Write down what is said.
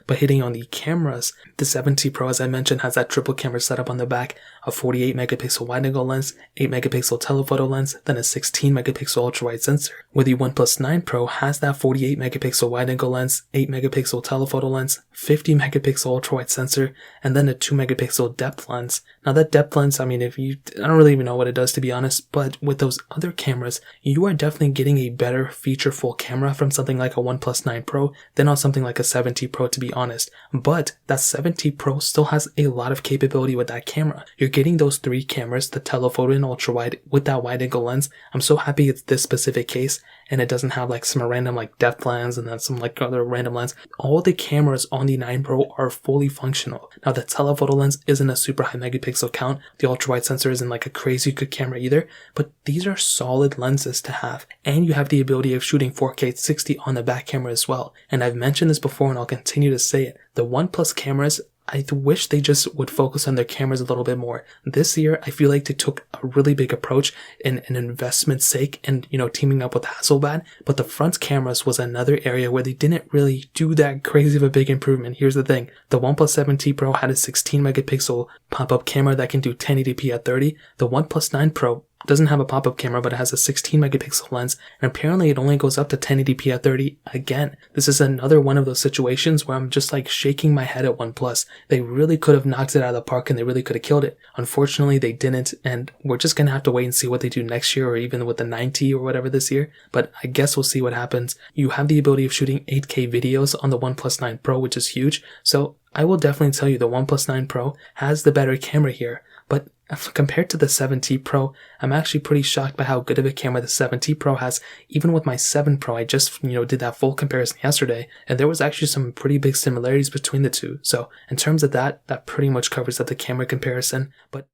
But hitting on the cameras, the 7T Pro, as I mentioned, has that triple camera setup on the back, a 48 megapixel wide angle lens, 8 megapixel telephoto lens, then a 16 megapixel ultra wide sensor. Where the OnePlus 9 Pro has that 48 megapixel wide angle lens, 8 megapixel telephoto lens, 50 megapixel ultra wide sensor, and then a 2 megapixel depth lens. Now that depth lens, I don't really even know what it does, to be honest, but with those other cameras, you are definitely getting a better featureful camera from something like a OnePlus 9 Pro than on something like a 7T Pro, to be honest. But that 7T Pro still has a lot of capability with that camera. You're getting those 3 cameras, the telephoto and ultra wide with that wide angle lens. I'm so happy it's this specific case and it doesn't have like some random like depth lens and then some like other random lens. All the cameras on the 9 Pro are fully functional. Now the telephoto lens isn't a super high megapixel count. The ultra wide sensor isn't like a crazy good camera either, but these are solid lenses to have. And you have the ability of shooting 4K at 60 on the back camera as well. And I've mentioned this before and I'll continue to say it. The OnePlus cameras, I wish they just would focus on their cameras a little bit more. This year, I feel like they took a really big approach in an investment sake and, teaming up with Hasselblad. But the front cameras was another area where they didn't really do that crazy of a big improvement. Here's the thing. The OnePlus 7T Pro had a 16 megapixel pop-up camera that can do 1080p at 30. The OnePlus 9 Pro doesn't have a pop-up camera, but it has a 16 megapixel lens, and apparently it only goes up to 1080p at 30. Again, this is another one of those situations where I'm just like shaking my head at OnePlus. They really could have knocked it out of the park and they really could have killed it. Unfortunately, they didn't, and we're just gonna have to wait and see what they do next year or even with the 9T or whatever this year, but I guess we'll see what happens. You have the ability of shooting 8K videos on the OnePlus 9 Pro, which is huge, so I will definitely tell you the OnePlus 9 Pro has the better camera here, but compared to the 7T Pro, I'm actually pretty shocked by how good of a camera the 7T Pro has. Even with my 7 Pro, I just, did that full comparison yesterday, and there was actually some pretty big similarities between the two. So in terms of that pretty much covers up the camera comparison. But